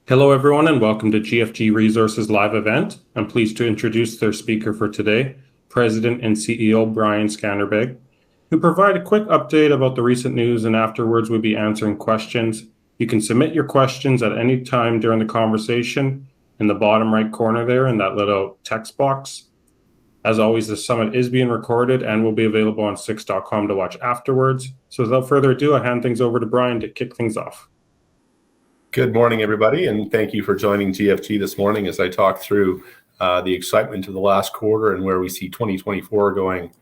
Hello, everyone, and welcome to GFG Resources live event. I'm pleased to introduce their speaker for today, President and CEO Brian Skanderbeg, who provide a quick update about the recent news, and afterwards we'll be answering questions. You can submit your questions at any time during the conversation in the bottom right corner there in that little text box. As always, the summit is being recorded and will be available on six.com to watch afterwards. So without further ado, I hand things over to Brian to kick things off. Good morning, everybody, and thank you for joining GFG this morning as I talk through the excitement of the last quarter and where we see 2024 going.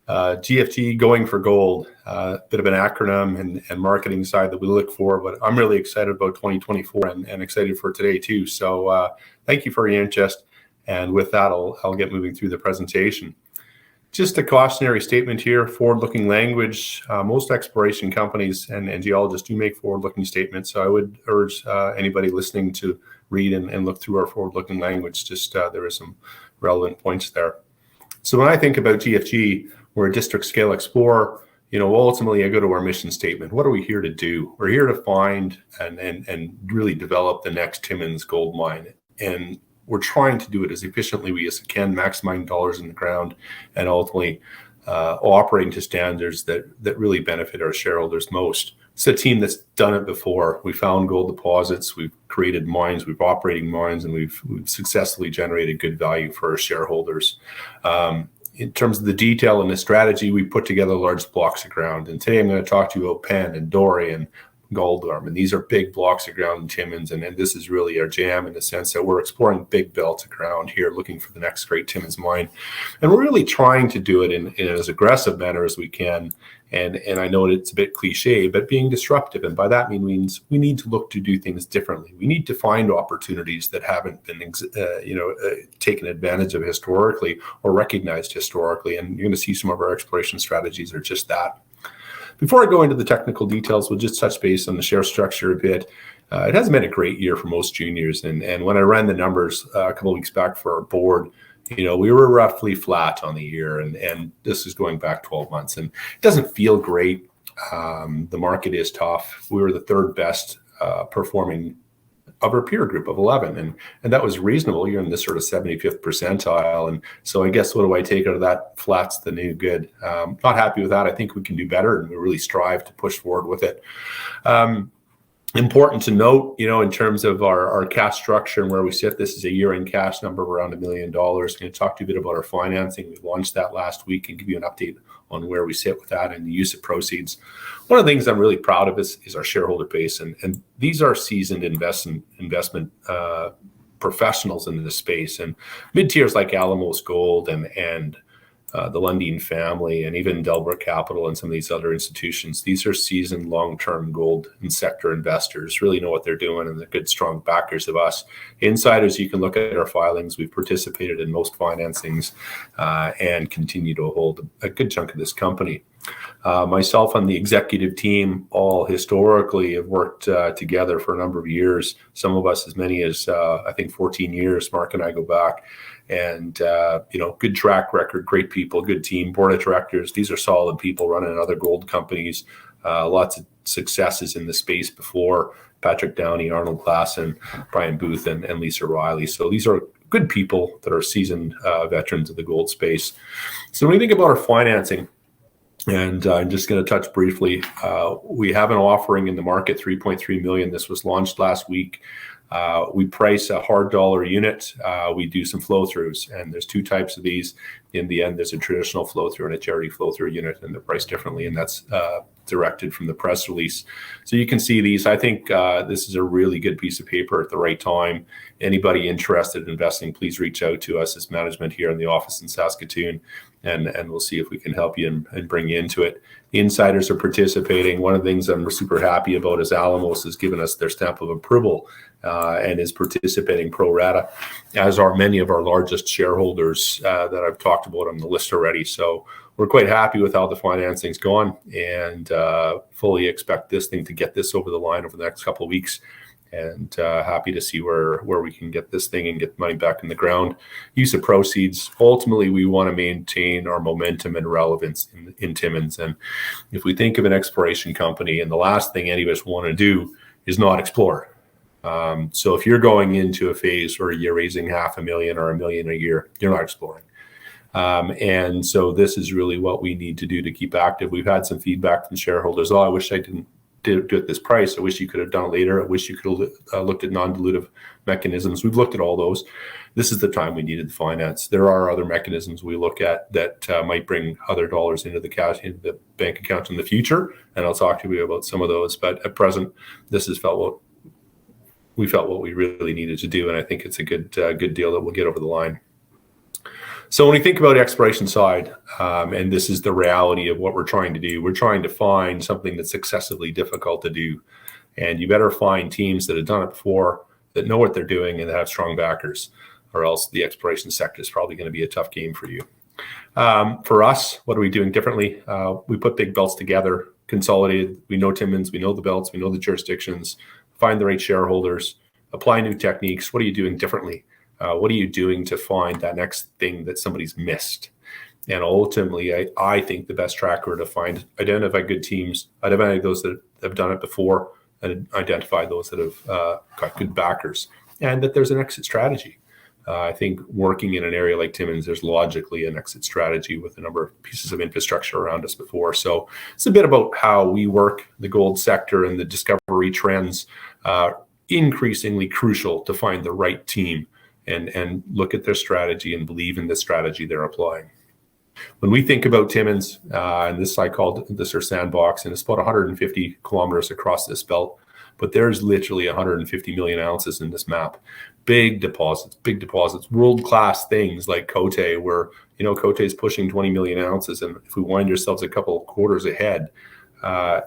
GFG going for gold, bit of an acronym and marketing side that we look for, but I'm really excited about 2024 and excited for today too. So thank you for your interest, and with that, I'll get moving through the presentation. Just a cautionary statement here, forward-looking language. Most exploration companies and geologists do make forward-looking statements, so I would urge anybody listening to read and look through our forward-looking language. Just there are some relevant points there. So when I think about GFG, we're a district-scale explorer. Ultimately, I go to our mission statement. What are we here to do? We're here to find and really develop the next Timmins gold mine. And we're trying to do it as efficiently as we can, maximizing dollars in the ground, and ultimately operating to standards that really benefit our shareholders most. It's a team that's done it before. We found gold deposits, we've created mines, we've operating mines, and we've successfully generated good value for our shareholders. In terms of the detail and the strategy, we put together large blocks of ground. And today I'm going to talk to you about Penn and Dore and Gold Arm, and these are big blocks of ground in Timmins, and this is really our jam in the sense that we're exploring big belts of ground here, looking for the next great Timmins mine, and we're really trying to do it in as aggressive manner as we can. And I know it's a bit cliche, but being disruptive, and by that means we need to look to do things differently. We need to find opportunities that haven't been taken advantage of historically or recognized historically, and you're going to see some of our exploration strategies are just that. Before I go into the technical details, we'll just touch base on the share structure a bit. It hasn't been a great year for most juniors, and when I ran the numbers a couple of weeks back for our board, we were roughly flat on the year, and this is going back 12 months, and it doesn't feel great. The market is tough. We were the third best performing of our peer group of 11, and that was reasonable. You're in this sort of 75th percentile, and so I guess what do I take out of that? Flat's the new good. Not happy with that. I think we can do better, and we really strive to push forward with it. Important to note, in terms of our cash structure and where we sit, this is a year-end cash number of around $1 million. I'm going to talk to you a bit about our financing. We launched that last week and give you an update on where we sit with that and the use of proceeds. One of the things I'm really proud of is our shareholder base, and these are seasoned investment professionals in this space, and mid-tiers like Alamos Gold and the Lundin family, and even Delbert Capital and some of these other institutions. These are seasoned long-term gold and sector investors, really know what they're doing, and they're good, strong backers of us. Insiders, you can look at our filings. We've participated in most financings and continue to hold a good chunk of this company. Myself and the executive team all historically have worked together for a number of years. Some of us as many as, I think, 14 years. Mark and I go back. And, good track record, great people, good team, board of directors. These are solid people running other gold companies. Lots of successes in the space before. Patrick Downey, Arnold Klassen, Brian Booth, and Lisa Riley. So these are good people that are seasoned veterans of the gold space. So when we think about our financing, and I'm just going to touch briefly, we have an offering in the market, $3.3 million. This was launched last week. We price a hard dollar unit. We do some flow-throughs, and there's two types of these. In the end, there's a traditional flow-through and a charity flow-through unit, and they're priced differently, and that's directed from the press release. So you can see these. I think this is a really good piece of paper at the right time. Anybody interested in investing, please reach out to us as management here in the office in Saskatoon, and we'll see if we can help you and bring you into it. The insiders are participating. One of the things I'm super happy about is Alamos has given us their stamp of approval and is participating pro rata, as are many of our largest shareholders that I've talked about on the list already. So we're quite happy with how the financing's gone, and fully expect this thing to get this over the line over the next couple of weeks. And happy to see where we can get this thing and get money back in the ground. Use of proceeds. Ultimately, we want to maintain our momentum and relevance in Timmins. And if we think of an exploration company, and the last thing any of us want to do is not explore. So if you're going into a phase where you're raising $500,000 or $1 million a year, you're not exploring. And so this is really what we need to do to keep active. We've had some feedback from shareholders. Oh, I wish I didn't do it at this price. I wish you could have done it later. I wish you could have looked at non-dilutive mechanisms. We've looked at all those. This is the time we needed the finance. There are other mechanisms we look at that might bring other dollars into the cash, into the bank account in the future. And I'll talk to you about some of those. But at present, this has felt what we really needed to do. And I think it's a good deal that we'll get over the line. So when we think about exploration side, and this is the reality of what we're trying to do, we're trying to find something that's excessively difficult to do. And you better find teams that have done it before, that know what they're doing, and that have strong backers, or else the exploration sector is probably going to be a tough game for you. For us, what are we doing differently? We put big belts together, consolidated. We know Timmins, we know the belts, we know the jurisdictions, find the right shareholders, apply new techniques. What are you doing differently? What are you doing to find that next thing that somebody's missed? And ultimately, I think the best tracker to identify good teams, identify those that have done it before, and identify those that have got good backers, and that there's an exit strategy. I think working in an area like Timmins, there's logically an exit strategy with a number of pieces of infrastructure around us before. So it's a bit about how we work the gold sector, and the discovery trends increasingly crucial to find the right team and look at their strategy and believe in the strategy they're applying. When we think about Timmins, and this I called this our sandbox, and it's about 150 kilometers across this belt, but there's literally 150 million ounces in this map. Big deposits, world-class things like Côté, where, Côté is pushing 20 million ounces. And if we wind ourselves a couple of quarters ahead,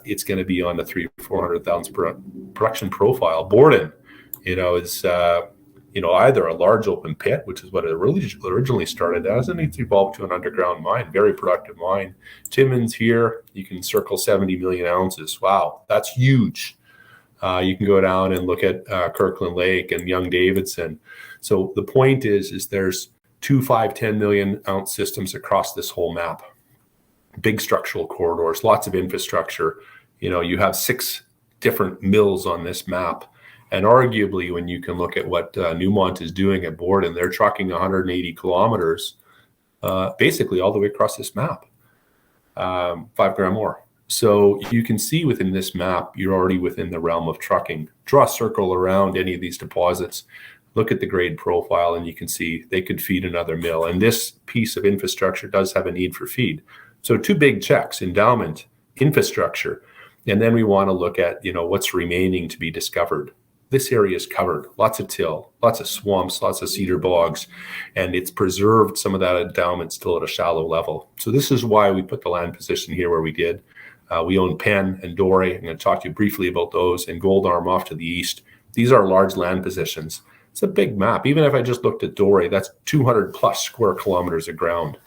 it's going to be on the 300,000-400,000 production profile. Borden, is either a large open pit, which is what it originally started as, and it's evolved to an underground mine, very productive mine. Timmins here, you can circle 70 million ounces. Wow, that's huge. You can go down and look at Kirkland Lake and Young-Davidson. So the point is there's 2, 5, 10 million ounce systems across this whole map. Big structural corridors, lots of infrastructure. You have 6 different mills on this map. And arguably, when you can look at what Newmont is doing at Borden, they're trucking 180 kilometers, basically all the way across this map, 5 gram ore. So you can see within this map, you're already within the realm of trucking. Draw a circle around any of these deposits, look at the grade profile, and you can see they could feed another mill. And this piece of infrastructure does have a need for feed. So 2 big checks: endowment, infrastructure. And then we want to look at, what's remaining to be discovered. This area is covered, lots of till, lots of swamps, lots of cedar bogs, and it's preserved some of that endowment still at a shallow level. So this is why we put the land position here where we did. We own Penn and Dore. I'm going to talk to you briefly about those, and Gold Arm off to the east. These are large land positions. It's a big map. Even if I just looked at Dore, that's 200 plus square kilometers of ground.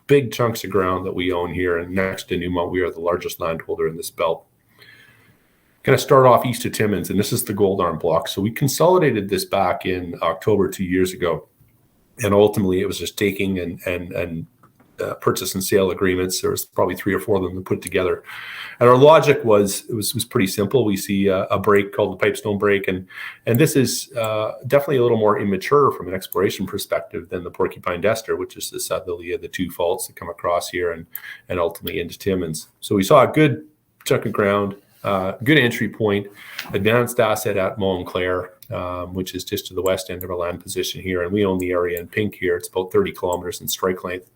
Big chunks of ground that we own here, and next to Newmont, we are the largest landholder in this belt. Going to start off east of Timmins, and this is the Gold Arm block. So we consolidated this back in October 2 years ago, and ultimately it was just taking and purchase and sale agreements. There was probably 3 or 4 of them to put together, and our logic was pretty simple. We see a break called the Pipestone break, and this is definitely a little more immature from an exploration perspective than the Porcupine Dester, which is the southerly of the 2 faults that come across here and ultimately into Timmins. So we saw a good chunk of ground. Good entry point, advanced asset at Montclerg, which is just to the west end of our land position here. And we own the area in pink here. It's about 30 kilometers in strike length,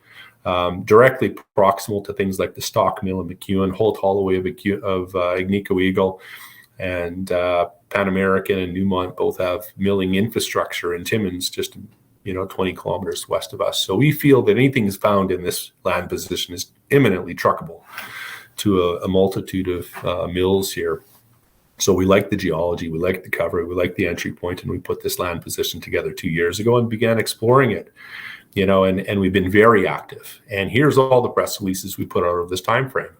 directly proximal to things like the Stock Mill in McEwen, Holt Holloway of Agnico Eagle, and Pan American and Newmont both have milling infrastructure in Timmins, just 20 kilometers west of us. So we feel that anything is found in this land position is imminently truckable to a multitude of mills here. So we like the geology, we like the cover, we like the entry point, and we put this land position together 2 years ago and began exploring it, and we've been very active. And here's all the press releases we put out over this time frame.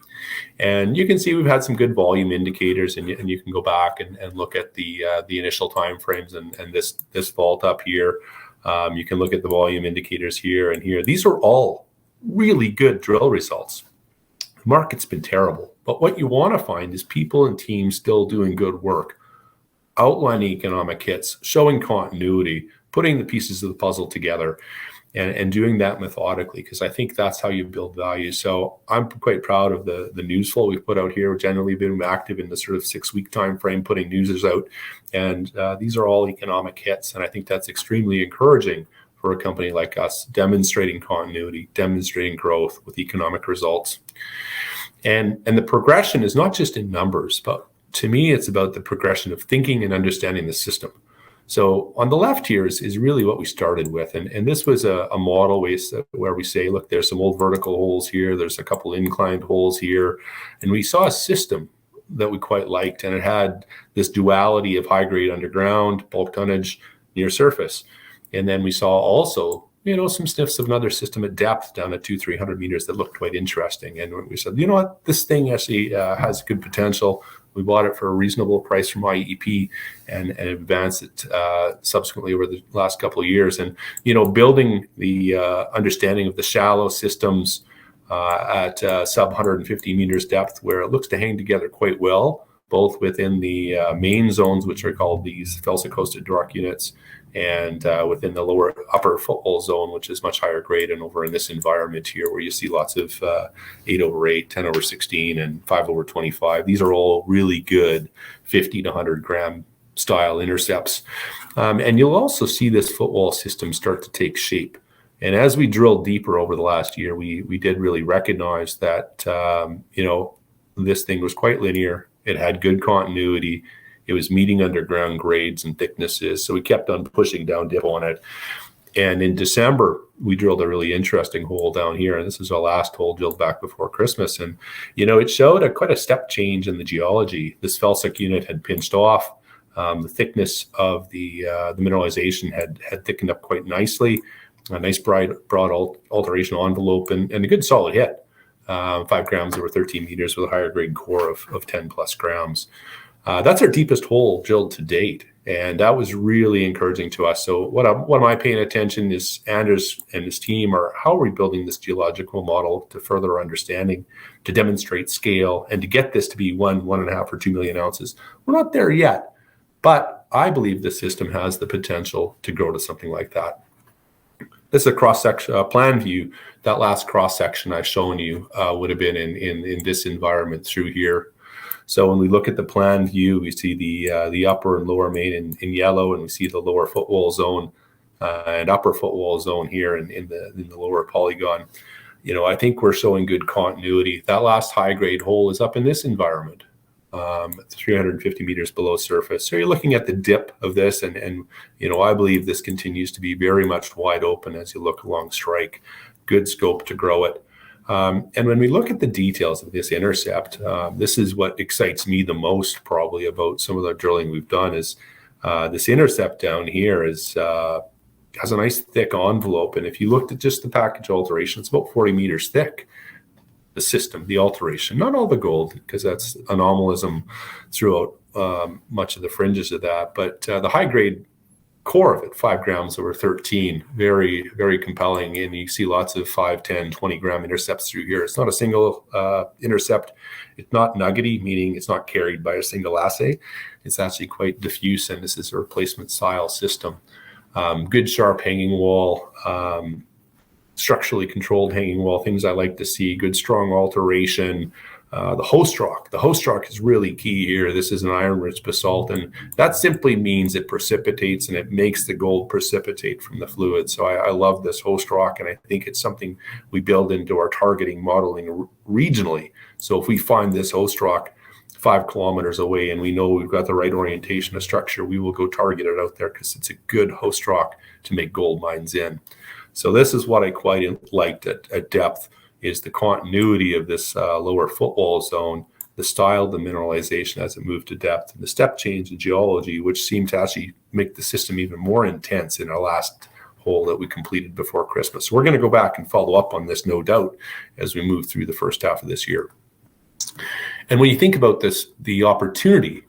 And you can see we've had some good volume indicators, and you can go back and look at the initial time frames and this vault up here. You can look at the volume indicators here and here. These are all really good drill results. The market's been terrible, but what you want to find is people and teams still doing good work. outlining economic hits, showing continuity, putting the pieces of the puzzle together, and doing that methodically, because I think that's how you build value. So I'm quite proud of the news flow we've put out here. We've generally been active in the sort of 6-week time frame, putting newses out, and these are all economic hits, and I think that's extremely encouraging for a company like us, demonstrating continuity, demonstrating growth with economic results. And the progression is not just in numbers, but to me, it's about the progression of thinking and understanding the system. So on the left here is really what we started with. And this was a model where we say, look, there's some old vertical holes here. There's a couple inclined holes here. And we saw a system that we quite liked. And it had this duality of high grade underground, bulk tonnage near surface. And then we saw also, some sniffs of another system at depth down at 200-300 meters that looked quite interesting. And we said, you know what, this thing actually has good potential. We bought it for a reasonable price from IEP and advanced it subsequently over the last couple of years. And, building the understanding of the shallow systems at sub 150 meters depth, where it looks to hang together quite well, both within the main zones, which are called these felsic-hosted Dore units, and within the upper footwall zone, which is much higher grade, and over in this environment here where you see lots of 8/8, 10/16, and 5/25. These are all really good 50 to 100 gram style intercepts. And you'll also see this footwall system start to take shape. And as we drilled deeper over the last year, we did really recognize that, this thing was quite linear. It had good continuity. It was meeting underground grades and thicknesses. So we kept on pushing down dip on it. And in December, we drilled a really interesting hole down here. And this is our last hole drilled back before Christmas. And, it showed quite a step change in the geology. This felsic unit had pinched off. The thickness of the mineralization had thickened up quite nicely. A nice broad alteration envelope and a good solid hit. 5 grams over 13 meters with a higher grade core of 10 plus grams. That's our deepest hole drilled to date, and that was really encouraging to us. So what am I paying attention is Anders and his team are how are we building this geological model to further our understanding, to demonstrate scale, and to get this to be 1.5 or 2 million ounces. We're not there yet, but I believe the system has the potential to grow to something like that. This is a cross-section plan view. That last cross-section I've shown you would have been in this environment through here. So when we look at the plan view, we see the upper and lower main in yellow, and we see the lower footwall zone and upper footwall zone here in the lower polygon. I think we're showing good continuity. That last high grade hole is up in this environment, 350 meters below surface. So you're looking at the dip of this, and I believe this continues to be very much wide open as you look along strike. Good scope to grow it. And when we look at the details of this intercept, this is what excites me the most probably about some of the drilling we've done is this intercept down here has a nice thick envelope. And if you looked at just the package alteration, it's about 40 meters thick. The system, the alteration, not all the gold, because that's anomalism throughout much of the fringes of that, but the high grade core of it, 5 grams over 13, very, very compelling. And you see lots of 5, 10, 20 gram intercepts through here. It's not a single intercept. It's not nuggety, meaning it's not carried by a single assay. It's actually quite diffuse, and this is a replacement style system. Good sharp hanging wall, structurally controlled hanging wall, things I like to see, good strong alteration. The host rock is really key here. This is an iron-rich basalt, and that simply means it precipitates and it makes the gold precipitate from the fluid. So I love this host rock, and I think it's something we build into our targeting modeling regionally. So if we find this host rock 5 kilometers away and we know we've got the right orientation of structure, we will go target it out there because it's a good host rock to make gold mines in. So this is what I quite liked at depth, is the continuity of this lower footwall zone, the style of the mineralization as it moved to depth, and the step change in geology, which seemed to actually make the system even more intense in our last hole that we completed before Christmas. So we're going to go back and follow up on this, no doubt, as we move through the first half of this year. And when you think about this, the opportunity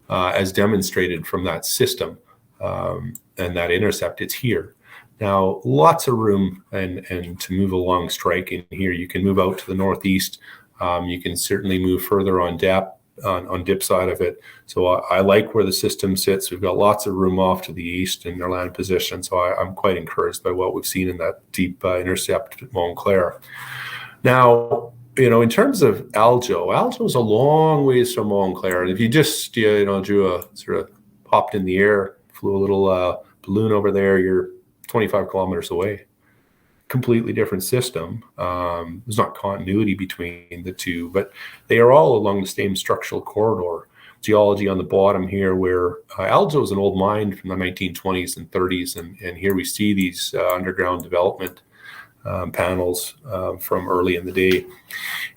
as demonstrated from that system and that intercept, it's here. Now, lots of room and to move along strike in here. You can move out to the northeast. You can certainly move further on depth. on dip side of it. So I like where the system sits. We've got lots of room off to the east in their land position. So I'm quite encouraged by what we've seen in that deep intercept at Montclerg. Now, in terms of Aljo is a long ways from Montclerg. And if you just, drew a sort of hopped in the air, flew a little balloon over there, you're 25 kilometers away. Completely different system. There's not continuity between the two, but they are all along the same structural corridor. Geology on the bottom here, where Aljo is an old mine from the 1920s and 30s, and here we see these underground development panels from early in the day.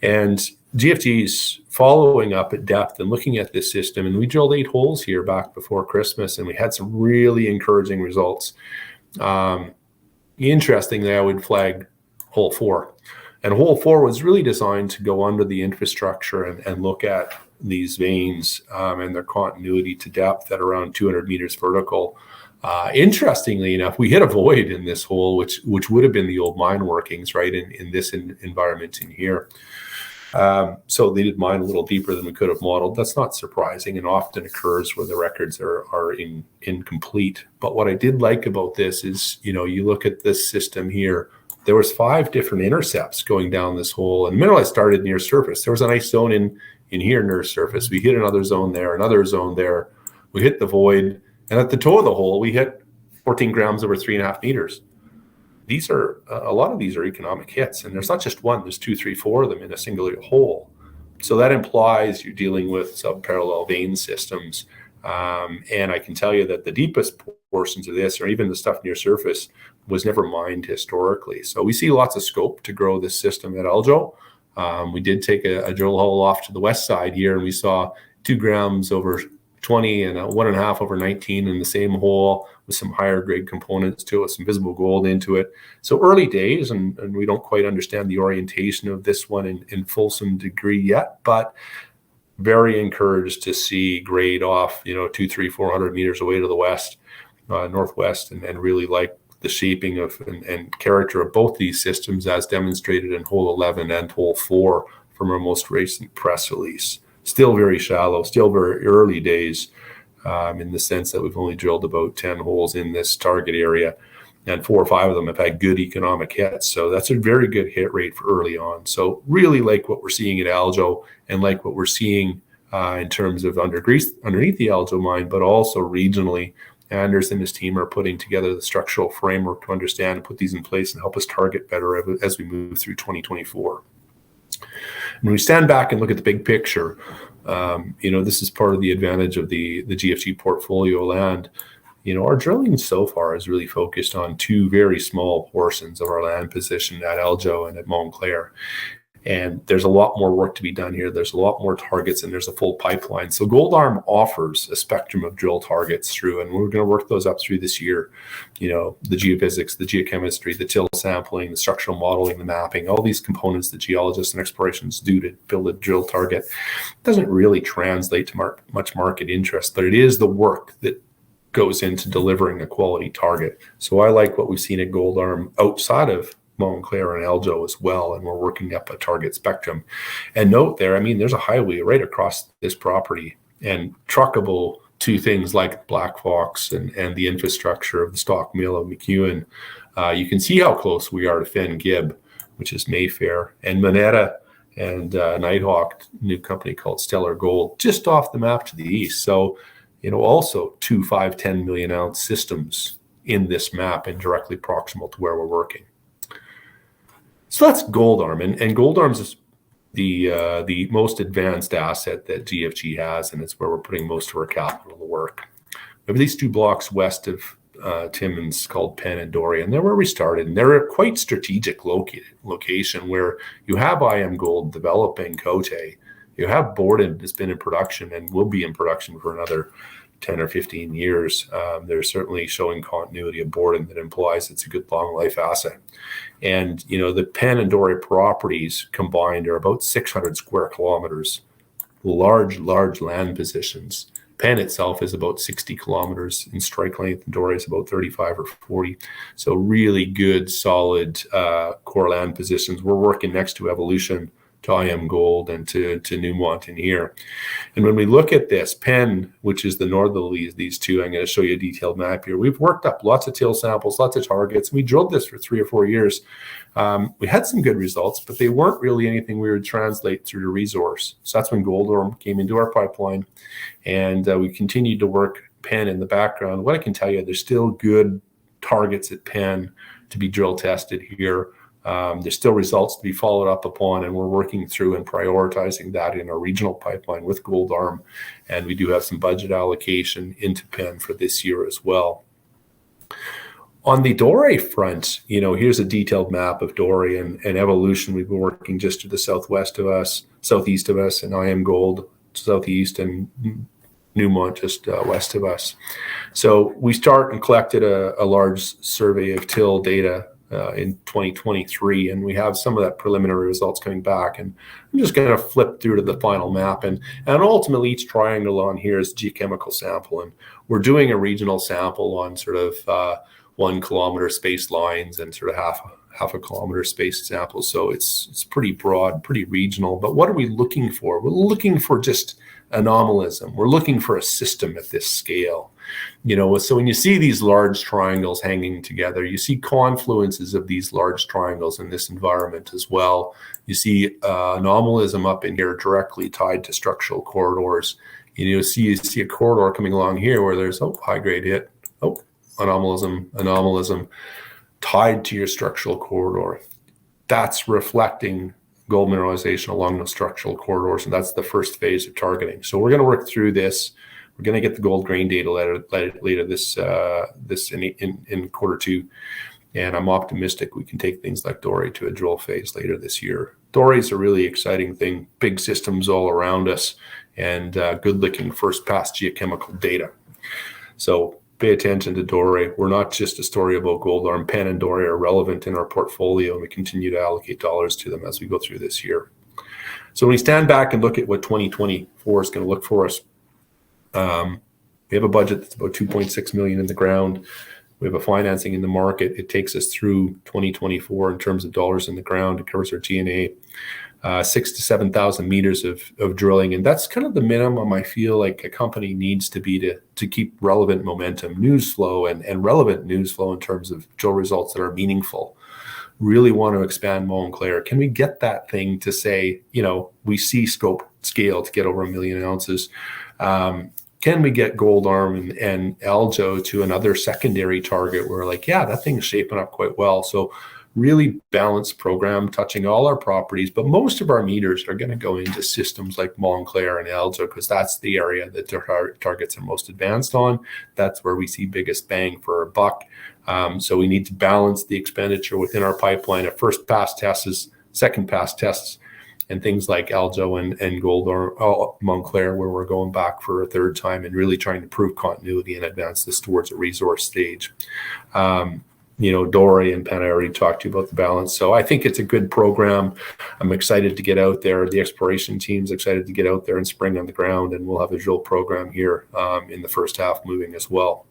And GFG's following up at depth and looking at this system, and we drilled 8 holes here back before Christmas, and we had some really encouraging results. Interestingly, I would flag hole 4. And hole 4 was really designed to go under the infrastructure and look at these veins and their continuity to depth at around 200 meters vertical. Interestingly enough, we hit a void in this hole, which would have been the old mine workings, right, in this environment in here. So they did mine a little deeper than we could have modeled. That's not surprising and often occurs where the records are incomplete. But what I did like about this is, you look at this system here, there was 5 different intercepts going down this hole. And mineralized started near surface. There was a nice zone in here near surface. We hit another zone there, another zone there. We hit the void. And at the toe of the hole, we hit 14 grams over 3.5 meters. These are a lot of these are economic hits, and there's not just one, there's 2, 3, 4 of them in a single hole. So that implies you're dealing with subparallel vein systems. And I can tell you that the deepest portions of this, or even the stuff near surface, was never mined historically. So we see lots of scope to grow this system at Aljo. We did take a drill hole off to the west side here, and we saw 2 grams over 20 and 1.5 over 19 in the same hole with some higher grade components to it, some visible gold into it. So early days, and we don't quite understand the orientation of this one in fulsome degree yet, but very encouraged to see grade off, 200, 300, 400 meters away to the west, northwest, and really like the shaping of and character of both these systems as demonstrated in hole 11 and hole 4 from our most recent press release. Still very shallow, still very early days in the sense that we've only drilled about 10 holes in this target area, and 4 or 5 of them have had good economic hits. So that's a very good hit rate for early on. So really like what we're seeing at Aljo and like what we're seeing in terms of underneath the Aljo mine, but also regionally. Anders and his team are putting together the structural framework to understand and put these in place and help us target better as we move through 2024. When we stand back and look at the big picture, this is part of the advantage of the GFG portfolio land. Our drilling so far is really focused on 2 very small portions of our land position at Aljo and at Montclerg. And there's a lot more work to be done here. There's a lot more targets, and there's a full pipeline. So Gold Arm offers a spectrum of drill targets through, and we're going to work those up through this year. The geophysics, the geochemistry, the till sampling, the structural modeling, the mapping, all these components that geologists and explorations do to build a drill target doesn't really translate to much market interest, but it is the work that goes into delivering a quality target. So I like what we've seen at Gold Arm outside of Montclerg and Aljo as well, and we're working up a target spectrum. And note there, there's a highway right across this property and truckable to things like Black Fox and the infrastructure of the stock mill of McEwen. You can see how close we are to Fen Gib, which is Mayfair, and Moneta and Nighthawk, new company called Stellar Gold, just off the map to the east. So, also 2, 5, 10 million ounce systems in this map and directly proximal to where we're working. So that's Gold Arm, and Gold Arm is the most advanced asset that GFG has, and it's where we're putting most of our capital to work. We have these 2 blocks west of Timmins called Penn and Dore, and they're where we started, and they're a quite strategic location where you have IM Gold developing Cote, you have Borden that's been in production and will be in production for another 10 or 15 years. They're certainly showing continuity of Borden that implies it's a good long life asset. And, the Penn and Dore properties combined are about 600 square kilometers, large land positions. Penn itself is about 60 kilometers in strike length, and Dore is about 35 or 40. So really good, solid core land positions. We're working next to Evolution IM Gold and to Newmont in here. And when we look at this, Penn, which is the northerly of these two, I'm going to show you a detailed map here. We've worked up lots of till samples, lots of targets. We drilled this for 3 or 4 years. We had some good results, but they weren't really anything we would translate through to resource. So that's when Gold came into our pipeline, and we continued to work Penn in the background. What I can tell you, there's still good targets at Penn to be drill tested here. There's still results to be followed up upon, and we're working through and prioritizing that in our regional pipeline with Gold Arm. And we do have some budget allocation into Penn for this year as well. On the Dore front, here's a detailed map of Dore and evolution. We've been working just to the southeast of us, and IM Gold southeast, and Newmont just west of us. So we start and collected a large survey of till data in 2023, and we have some of that preliminary results coming back. And I'm just going to flip through to the final map, and ultimately each triangle on here is a geochemical sample, and we're doing a regional sample on sort of 1 kilometer spaced lines and sort of half a kilometer spaced samples. So it's pretty broad, pretty regional. But what are we looking for? We're looking for just anomalism. We're looking for a system at this scale. So when you see these large triangles hanging together, you see confluences of these large triangles in this environment as well. You see anomalism up in here directly tied to structural corridors. You see a corridor coming along here where there's high grade hit, anomalism tied to your structural corridor. That's reflecting gold mineralization along those structural corridors, and that's the first phase of targeting. So we're going to work through this. We're going to get the gold grain data later this in quarter 2, and I'm optimistic we can take things like Dore to a drill phase later this year. Dore is a really exciting thing, big systems all around us, and good-looking first-pass geochemical data. So pay attention to Dore. We're not just a story about Gold Arm. Penn and Dore are relevant in our portfolio, and we continue to allocate dollars to them as we go through this year. So when we stand back and look at what 2024 is going to look for us, we have a budget that's about $2.6 million in the ground. We have a financing in the market. It takes us through 2024 in terms of dollars in the ground. It covers our G&A, 6,000 to 7,000 meters of drilling. And that's kind of the minimum I feel like a company needs to be to keep relevant momentum, news flow, and relevant news flow in terms of drill results that are meaningful. Really want to expand Montclerg. Can we get that thing to say, we see scale to get over 1 million ounces? Can we get Gold Arm and Aljo to another secondary target where that thing's shaping up quite well? So really balanced program touching all our properties, but most of our meters are going to go into systems like Montclerg and Aljo because that's the area that the targets are most advanced on. That's where we see biggest bang for our buck. So we need to balance the expenditure within our pipeline of first pass tests, second pass tests, and things like Aljo and Gold or Montclerg, where we're going back for a third time and really trying to prove continuity and advance this towards a resource stage. Dore and Penn, I already talked to you about the balance. So I think it's a good program. I'm excited to get out there. The exploration team's excited to get out there in spring on the ground, and we'll have a drill program here in the first half moving as well.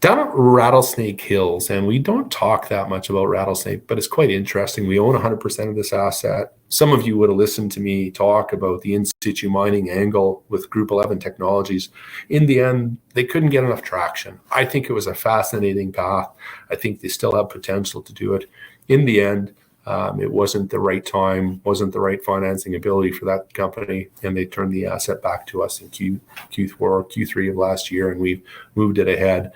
Down at Rattlesnake Hills, and we don't talk that much about Rattlesnake, but it's quite interesting. We own 100% of this asset. Some of you would have listened to me talk about the in-situ mining angle with Group 11 Technologies. In the end, they couldn't get enough traction. I think it was a fascinating path. I think they still have potential to do it. In the end, it wasn't the right time, wasn't the right financing ability for that company, and they turned the asset back to us in Q3 of last year, and we've moved it ahead.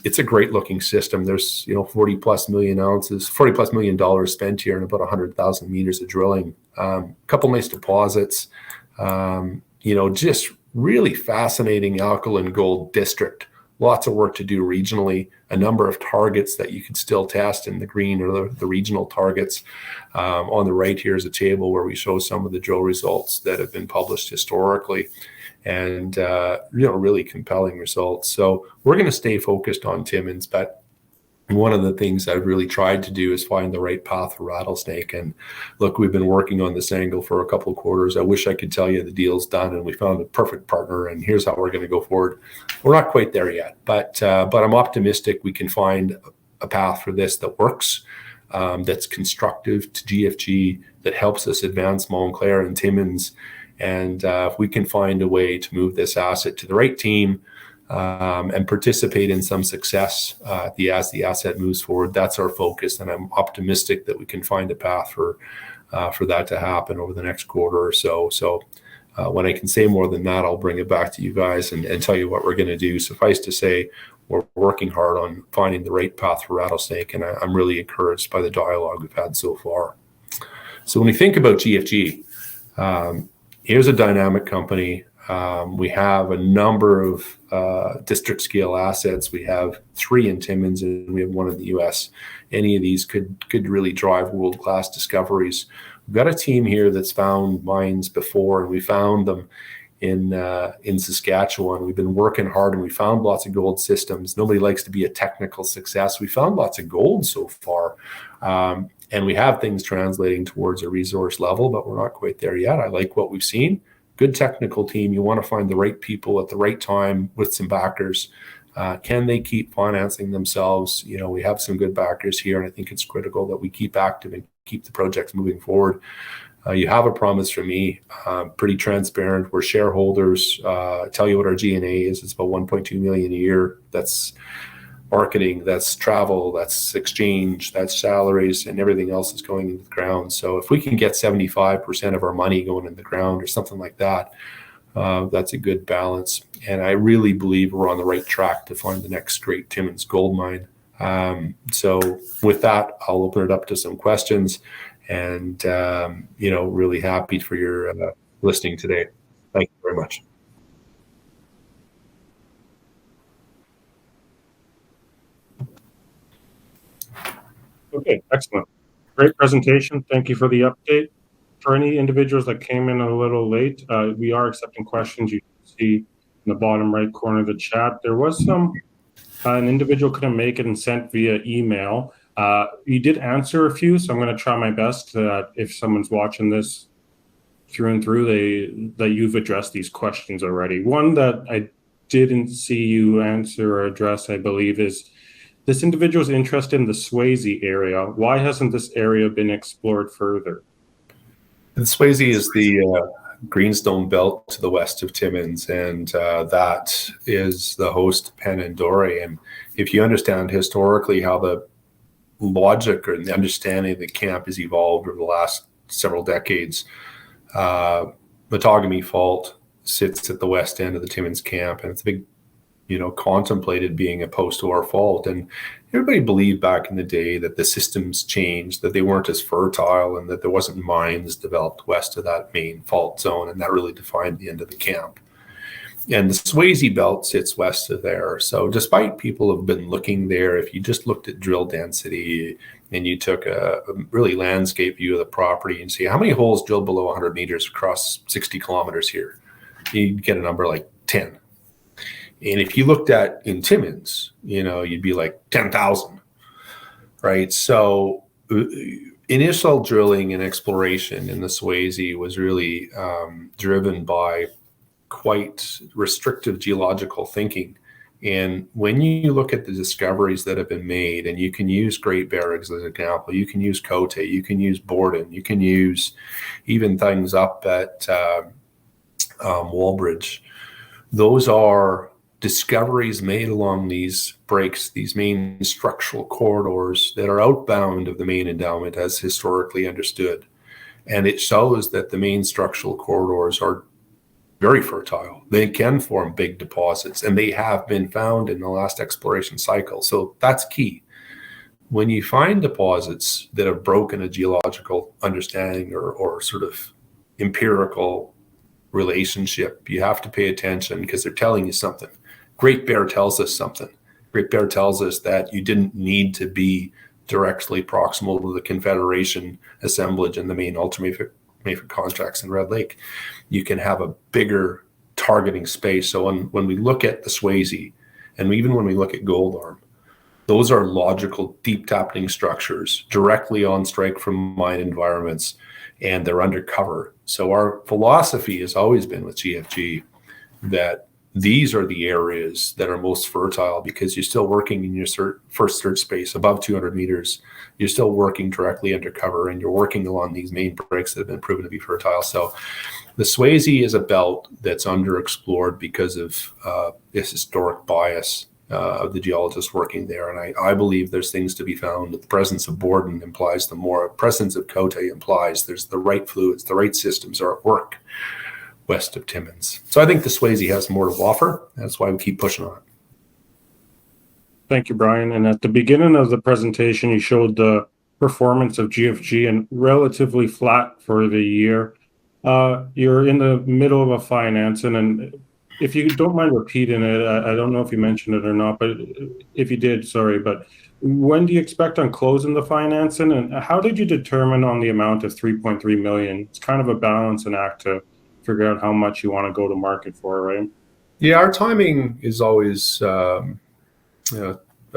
It's a great looking system. There's 40 plus million dollars spent here and about 100,000 meters of drilling. Couple nice deposits. Just really fascinating alkaline gold district. Lots of work to do regionally, a number of targets that you could still test in the green or the regional targets. On the right here is a table where we show some of the drill results that have been published historically, and really compelling results. So we're going to stay focused on Timmins, but one of the things I've really tried to do is find the right path for Rattlesnake. And look, we've been working on this angle for a couple of quarters. I wish I could tell you the deal's done and we found a perfect partner and here's how we're going to go forward. We're not quite there yet, but I'm optimistic we can find a path for this that works. that's constructive to GFG, that helps us advance Montclerg and Timmins. And if we can find a way to move this asset to the right team and participate in some success as the asset moves forward, that's our focus. And I'm optimistic that we can find a path for that to happen over the next quarter or so. So when I can say more than that, I'll bring it back to you guys and tell you what we're going to do. Suffice to say, we're working hard on finding the right path for Rattlesnake, and I'm really encouraged by the dialogue we've had so far. So when we think about GFG, here's a dynamic company. We have a number of district scale assets. We have 3 in Timmins and we have 1 in the US. Any of these could really drive world-class discoveries. We've got a team here that's found mines before, and we found them in Saskatchewan. We've been working hard and we found lots of gold systems. Nobody likes to be a technical success. We found lots of gold so far. And we have things translating towards a resource level, but we're not quite there yet. I like what we've seen. Good technical team. You want to find the right people at the right time with some backers. Can they keep financing themselves? You know, we have some good backers here, and I think it's critical that we keep active and keep the projects moving forward. You have a promise from me, pretty transparent. We're shareholders. Tell you what our G&A is. It's about 1.2 million a year. That's marketing, that's travel, that's exchange, that's salaries, and everything else is going into the ground. So if we can get 75% of our money going in the ground or something like that, that's a good balance. And I really believe we're on the right track to find the next great Timmins gold mine. So with that, I'll open it up to some questions, and really happy for your listening today. Thank you very much. Okay, excellent. Great presentation. Thank you for the update. For any individuals that came in a little late, we are accepting questions. You can see in the bottom right corner of the chat. There was an individual couldn't make it and sent via email. You did answer a few, so I'm going to try my best if someone's watching this through and through, that you've addressed these questions already. One that I didn't see you answer or address, I believe, is this individual is interested in the Swayze area. Why hasn't this area been explored further? And Swayze is the greenstone belt to the west of Timmins, and that is the host to Penn and Dore. And if you understand historically how the logic or the understanding of the camp has evolved over the last several decades, Matagami Fault sits at the west end of the Timmins camp, and it's a big, contemplated being a post-ore fault. And everybody believed back in the day that the systems changed, that they weren't as fertile, and that there wasn't mines developed west of that main fault zone, and that really defined the end of the camp. And the Swayze belt sits west of there. So despite people have been looking there, if you just looked at drill density and you took a really landscape view of the property and see how many holes drilled below 100 meters across 60 kilometers here, you'd get a number like 10. And if you looked at in Timmins, you'd be like 10,000, right? So initial drilling and exploration in the Swayze was really driven by quite restrictive geological thinking. And when you look at the discoveries that have been made, and you can use Great Bear as an example, you can use Cote, you can use Borden, you can use even things up at Walbridge. Those are discoveries made along these breaks, these main structural corridors that are outbound of the main endowment as historically understood. And it shows that the main structural corridors are very fertile. They can form big deposits, and they have been found in the last exploration cycle. So that's key. When you find deposits that have broken a geological understanding or sort of empirical relationship, you have to pay attention, because they're telling you something. Great Bear tells us something. Great Bear tells us that you didn't need to be directly proximal to the Confederation assemblage and the main ultimafic contracts in Red Lake. You can have a bigger targeting space. So when we look at the Swayze, and even when we look at Gold Arm, those are logical deep tapping structures directly on strike from mine environments, and they're undercover. So our philosophy has always been with GFG that these are the areas that are most fertile because you're still working in your first search space above 200 meters. You're still working directly undercover, and you're working along these main breaks that have been proven to be fertile. So the Swayze is a belt that's underexplored because of this historic bias of the geologists working there. And I believe there's things to be found. The presence of Borden implies the more. Presence of Cote implies there's the right fluids, the right systems are at work west of Timmins. So I think the Swayze has more to offer. That's why we keep pushing on it. Thank you, Brian. And at the beginning of the presentation, you showed the performance of GFG and relatively flat for the year. You're in the middle of a financing, and if you don't mind repeating it, I don't know if you mentioned it or not, but if you did, sorry, but when do you expect on closing the financing, and how did you determine on the amount of 3.3 million? It's kind of a balancing act to figure out how much you want to go to market for, right? Yeah, our timing is always, I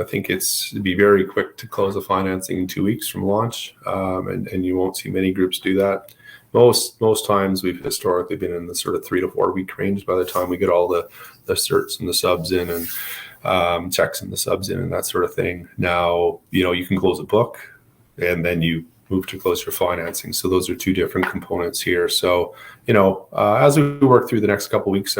think it'd be very quick to close the financing in 2 weeks from launch, and you won't see many groups do that. Most times we've historically been in the sort of 3 to 4 week range by the time we get all the certs and the subs in and checks and the subs in and that sort of thing. Now, you can close a book and then you move to close your financing. So those are two different components here. So, as we work through the next couple of weeks,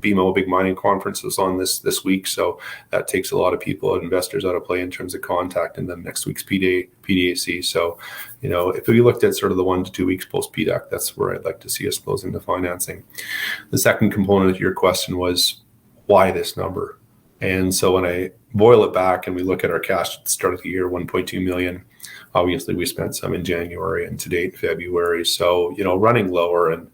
BMO Big Mining Conference is on this week. So that takes a lot of people, investors out of play in terms of contacting them. Next week's PDAC. So, if we looked at sort of the 1 to 2 weeks post PDAC, that's where I'd like to see us closing the financing. The second component of your question was why this number? And so when I boil it back and we look at our cash at the start of the year, 1.2 million, obviously we spent some in January and to date February. So, running lower, and,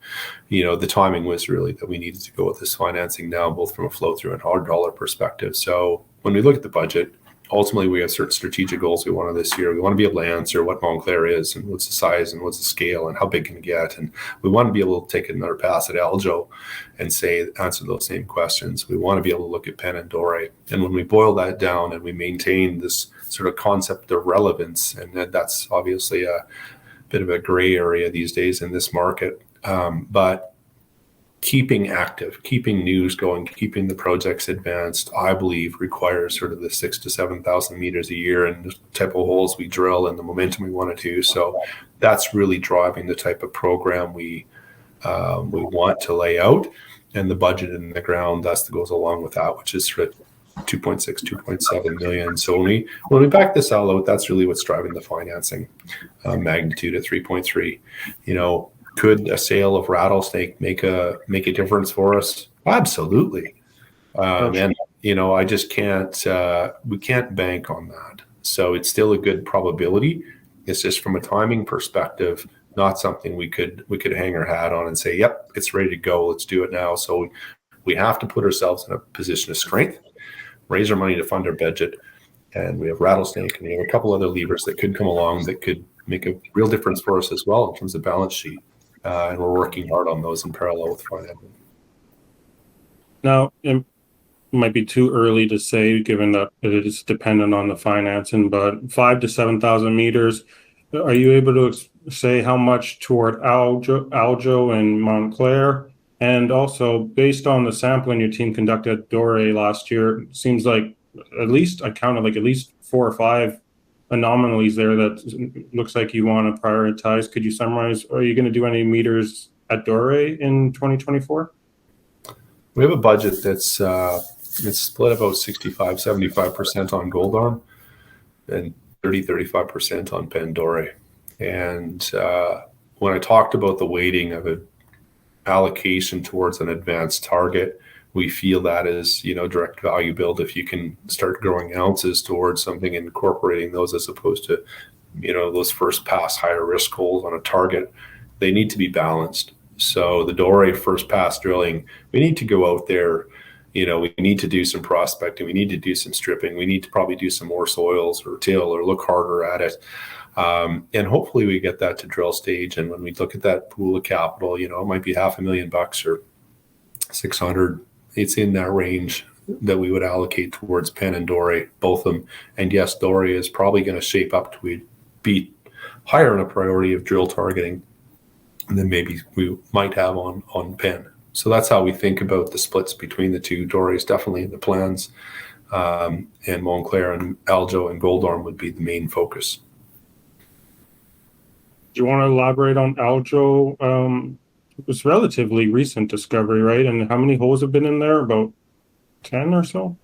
the timing was really that we needed to go with this financing now, both from a flow through and hard dollar perspective. So when we look at the budget, ultimately we have certain strategic goals we want this year. We want to be able to answer what Montclerg is and what's the size and what's the scale and how big can it get. And we want to be able to take another pass at Aljo and answer those same questions. We want to be able to look at Penn and Dore. And when we boil that down and we maintain this sort of concept of relevance, and that's obviously a bit of a gray area these days in this market, but keeping active, keeping news going, keeping the projects advanced, I believe requires sort of the 6,000 to 7,000 meters a year and the type of holes we drill and the momentum we want to do. So that's really driving the type of program we want to lay out, and the budget in the ground that goes along with that, which is sort of 2.6, 2.7 million. So when we back this all out, that's really what's driving the financing magnitude at 3.3. Could a sale of Rattlesnake make a difference for us? Absolutely. And I just can't. We can't bank on that. So it's still a good probability. It's just from a timing perspective, not something we could hang our hat on and say, "Yep, it's ready to go. Let's do it now." So we have to put ourselves in a position of strength, raise our money to fund our budget, and we have Rattlesnake and we have a couple other levers that could come along that could make a real difference for us as well in terms of balance sheet. And we're working hard on those in parallel with financing. Now, it might be too early to say, given that it is dependent on the financing, but 5,000 to 7,000 meters, are you able to say how much toward Aljo and Montclerg? And also, based on the sampling your team conducted at Dore last year, it seems like at least 4 or 5 anomalies there that looks like you want to prioritize. Could you summarize? Are you going to do any meters at Dore in 2024? We have a budget that's it's split about 65-75% on Gold Arm and 30-35% on Penn Dore. And when I talked about the weighting of an allocation towards an advanced target, we feel that is, direct value build. If you can start growing ounces towards something and incorporating those as opposed to, those first pass higher risk holes on a target, they need to be balanced. So the Dore first pass drilling, we need to go out there, we need to do some prospecting, we need to do some stripping, we need to probably do some more soils or till or look harder at it. And hopefully we get that to drill stage. And when we look at that pool of capital, it might be $500,000 or 600. It's in that range that we would allocate towards Penn and Dore, both of them. And yes, Dore is probably going to shape up to be higher in a priority of drill targeting than maybe we might have on Penn. So that's how we think about the splits between the two. Dore is definitely in the plans, and Montclerg and Aljo and Goldorm would be the main focus. Do you want to elaborate on Aljo? It was relatively recent discovery, right? And how many holes have been in there? About 10 or so?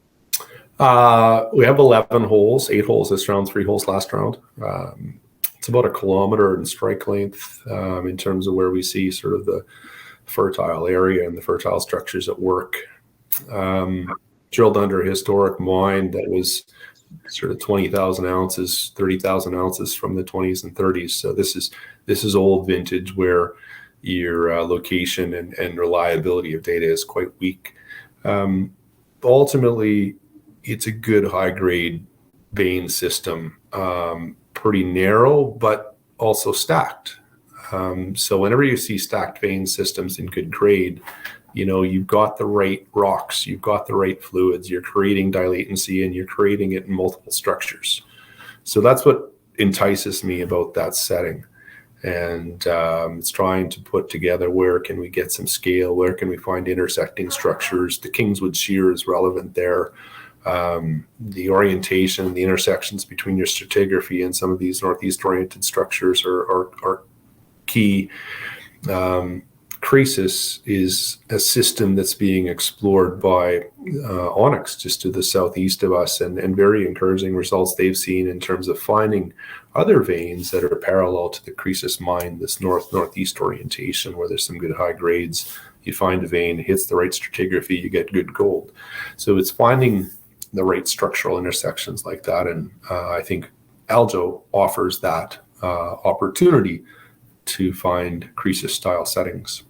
We have 11 holes, 8 holes this round, 3 holes last round. It's about 1 kilometer in strike length in terms of where we see sort of the fertile area and the fertile structures at work. Drilled under a historic mine that was sort of 20,000 ounces, 30,000 ounces from the 20s and 30s. So this is old vintage where your location and reliability of data is quite weak. Ultimately, it's a good high grade vein system, pretty narrow, but also stacked. So whenever you see stacked vein systems in good grade, you've got the right rocks, you've got the right fluids, you're creating dilatancy, and you're creating it in multiple structures. So that's what entices me about that setting. And it's trying to put together, where can we get some scale, where can we find intersecting structures. The Kingswood Shear is relevant there. The orientation, the intersections between your stratigraphy and some of these northeast-oriented structures are key. Croesus is a system that's being explored by Onyx just to the southeast of us, and very encouraging results they've seen in terms of finding other veins that are parallel to the Croesus mine, this northeast orientation where there's some good high grades. You find a vein, hits the right stratigraphy, you get good gold. So it's finding the right structural intersections like that, and I think Aljo offers that opportunity to find Croesus-style settings.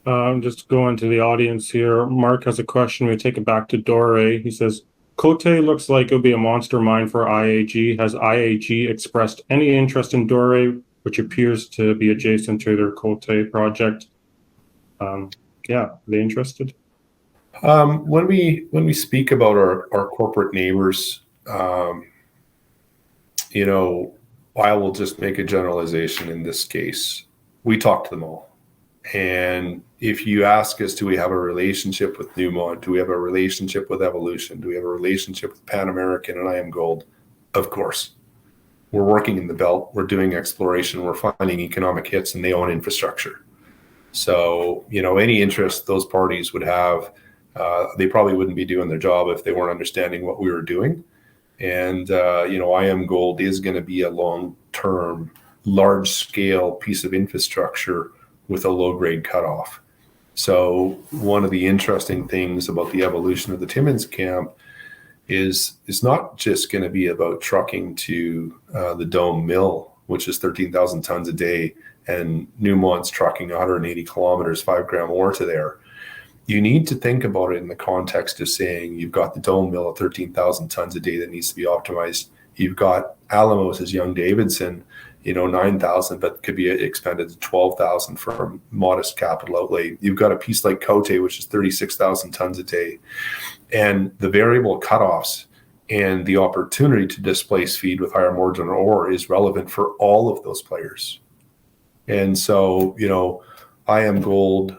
I'm just going to the audience here. Mark has a question. We take it back to Dore. He says, Cote looks like it would be a monster mine for IAG. Has IAG expressed any interest in Dore, which appears to be adjacent to their Cote project? Are they interested? When we speak about our corporate neighbors, I will just make a generalization in this case. We talk to them all. And if you ask us, do we have a relationship with Newmont? Do we have a relationship with Evolution? Do we have a relationship with Pan American and IAMGOLD? Of course. We're working in the belt. We're doing exploration. We're finding economic hits, and they own infrastructure. So, any interest those parties would have, they probably wouldn't be doing their job if they weren't understanding what we were doing. And, IAMGOLD is going to be a long-term, large-scale piece of infrastructure with a low-grade cutoff. So one of the interesting things about the evolution of the Timmins camp is it's not just going to be about trucking to the Dome mill, which is 13,000 tons a day, and Newmont's trucking 180 kilometers, 5-gram ore to there. You need to think about it in the context of saying you've got the Dome mill at 13,000 tons a day that needs to be optimized. You've got Alamos' Young-Davidson, 9,000, but could be expanded to 12,000 for a modest capital outlay. You've got a piece like Cote, which is 36,000 tons a day. And the variable cutoffs and the opportunity to displace feed with higher margin ore is relevant for all of those players. And so, IAMGOLD,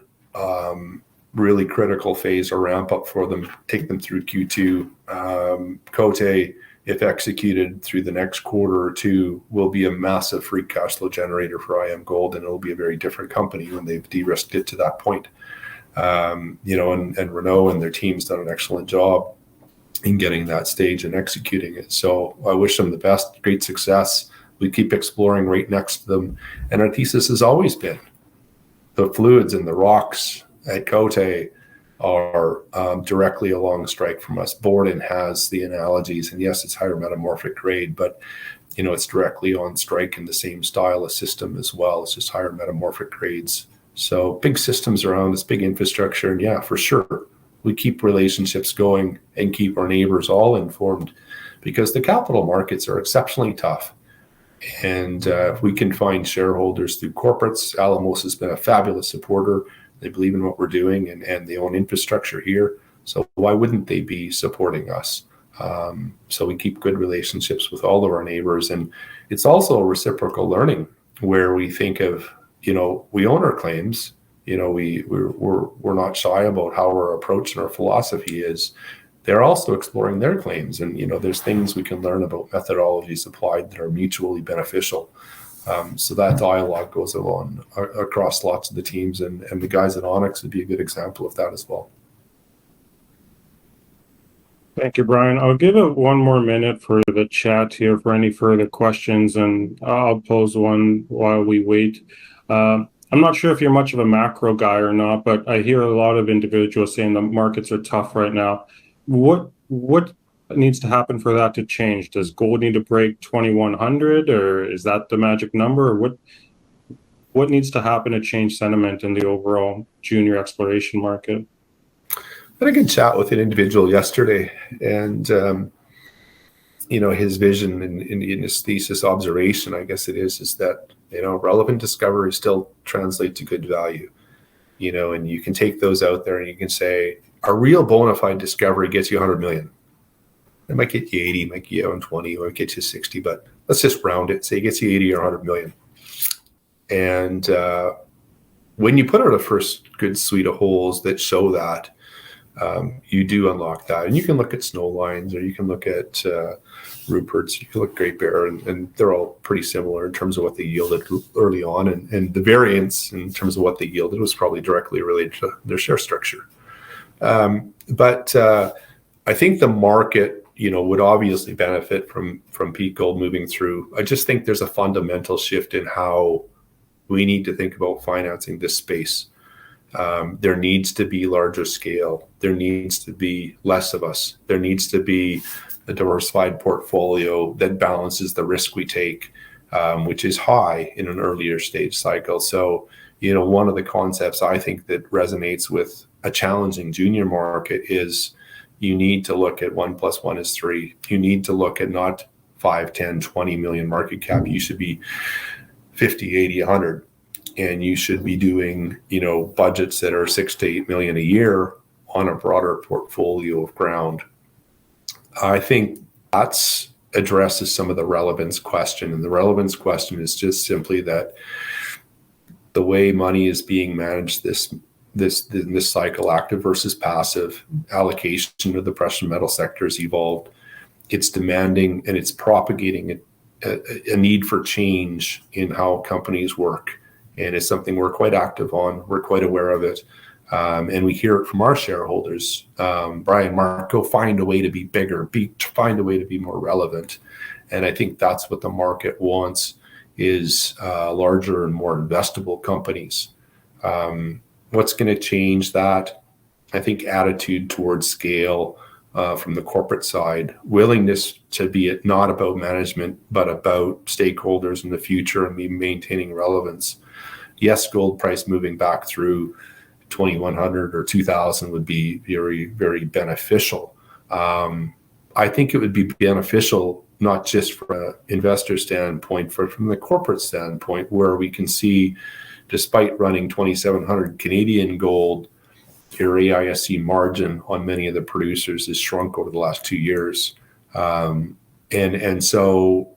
really critical phase or ramp up for them, take them through Q2. Cote, if executed through the next quarter or two, will be a massive free cash flow generator for IAMGOLD, and it'll be a very different company when they've de-risked it to that point. And Renault and their team's done an excellent job in getting that stage and executing it. So I wish them the best, great success. We keep exploring right next to them. And our thesis has always been the fluids and the rocks at Cote are directly along strike from us. Borden has the analogies, and yes, it's higher metamorphic grade, but it's directly on strike in the same style of system as well. It's just higher metamorphic grades. So big systems around us, big infrastructure, and yeah, for sure, we keep relationships going and keep our neighbors all informed, because the capital markets are exceptionally tough. And if we can find shareholders through corporates, Alamos has been a fabulous supporter. They believe in what we're doing, and they own infrastructure here. So why wouldn't they be supporting us? So we keep good relationships with all of our neighbors. And it's also a reciprocal learning where we think of, we own our claims, we're not shy about how our approach and our philosophy is. They're also exploring their claims, and there's things we can learn about methodologies applied that are mutually beneficial. So that dialogue goes along across lots of the teams, and the guys at Onyx would be a good example of that as well. Thank you, Brian. I'll give it one more minute for the chat here for any further questions, and I'll pose one while we wait. I'm not sure if you're much of a macro guy or not, but I hear a lot of individuals saying the markets are tough right now. What needs to happen for that to change? Does gold need to break 2,100, or is that the magic number? Or what needs to happen to change sentiment in the overall junior exploration market? I had a good chat with an individual yesterday, and his vision in his thesis observation, I guess it is that relevant discovery still translate to good value, and you can take those out there and you can say a real bona fide discovery gets you 100 million. It might get you 80, might get you 120, or it gets you 60, but let's just round it. Say it gets you 80 or 100 million. And when you put out a first good suite of holes that show that, you do unlock that. And you can look at snow lines, or you can look at Rupert's, you can look at Great Bear, and they're all pretty similar in terms of what they yielded early on. And the variance in terms of what they yielded was probably directly related to their share structure. But I think the market, would obviously benefit from peak gold moving through. I just think there's a fundamental shift in how we need to think about financing this space. There needs to be larger scale. There needs to be less of us. There needs to be a diversified portfolio that balances the risk we take, which is high in an earlier stage cycle. So, one of the concepts I think that resonates with a challenging junior market is you need to look at 1 + 1 is 3. You need to look at not 5, 10, 20 million market cap. You should be 50, 80, 100. And you should be doing, budgets that are 6 to 8 million a year on a broader portfolio of ground. I think that addresses some of the relevance question. And the relevance question is just simply that the way money is being managed this cycle, active versus passive allocation of the precious metal sector has evolved. It's demanding and it's propagating a need for change in how companies work. And it's something we're quite active on. We're quite aware of it. And we hear it from our shareholders. Brian, Mark, go find a way to be bigger, find a way to be more relevant. And I think that's what the market wants is larger and more investable companies. What's going to change that? I think attitude towards scale from the corporate side, willingness to be not about management, but about stakeholders in the future and maintaining relevance. Yes, gold price moving back through 2,100 or 2,000 would be very, very beneficial. I think it would be beneficial not just from an investor standpoint, but from the corporate standpoint, where we can see, despite running 2,700 Canadian gold, your AISC margin on many of the producers has shrunk over the last 2 years. And so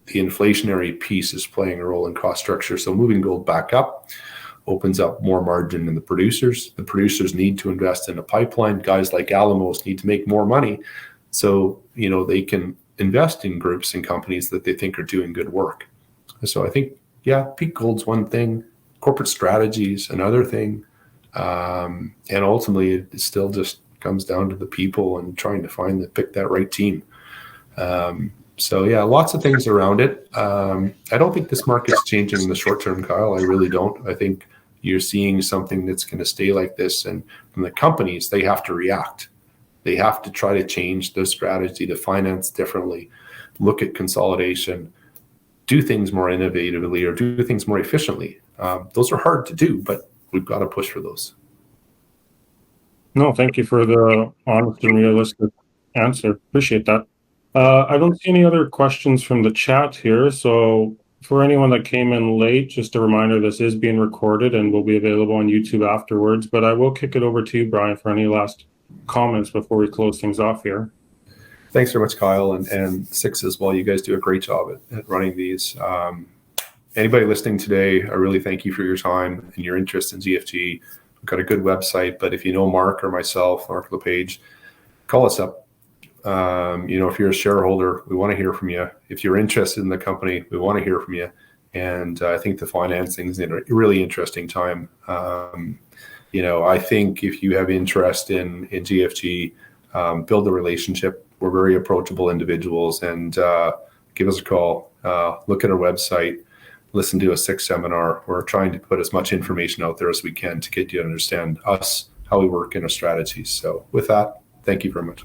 the inflationary piece is playing a role in cost structure. So moving gold back up opens up more margin in the producers. The producers need to invest in a pipeline. Guys like Alamos need to make more money. So, they can invest in groups and companies that they think are doing good work. So I think, peak gold's one thing, corporate strategies another thing. And ultimately it still just comes down to the people and trying to pick that right team. So lots of things around it. I don't think this market's changing in the short term, Kyle. I really don't. I think you're seeing something that's going to stay like this. And from the companies, they have to react. They have to try to change their strategy to finance differently, look at consolidation, do things more innovatively or do things more efficiently. Those are hard to do, but we've got to push for those. No, thank you for the honest and realistic answer. Appreciate that. I don't see any other questions from the chat here. So for anyone that came in late, just a reminder, this is being recorded and will be available on YouTube afterwards. But I will kick it over to you, Brian, for any last comments before we close things off here. Thanks very much, Kyle, and Six as well. You guys do a great job at running these. anybody listening today, I really thank you for your time and your interest in GFG. We've got a good website, but if you know Mark or myself, Mark LePage, call us up. If you're a shareholder, we want to hear from you. If you're interested in the company, we want to hear from you. And I think the financing is in a really interesting time. I think if you have interest in GFG, build a relationship. We're very approachable individuals, and give us a call. Look at our website. Listen to a 6 seminar. We're trying to put as much information out there as we can to get you to understand us, how we work, and our strategies. So with that, thank you very much.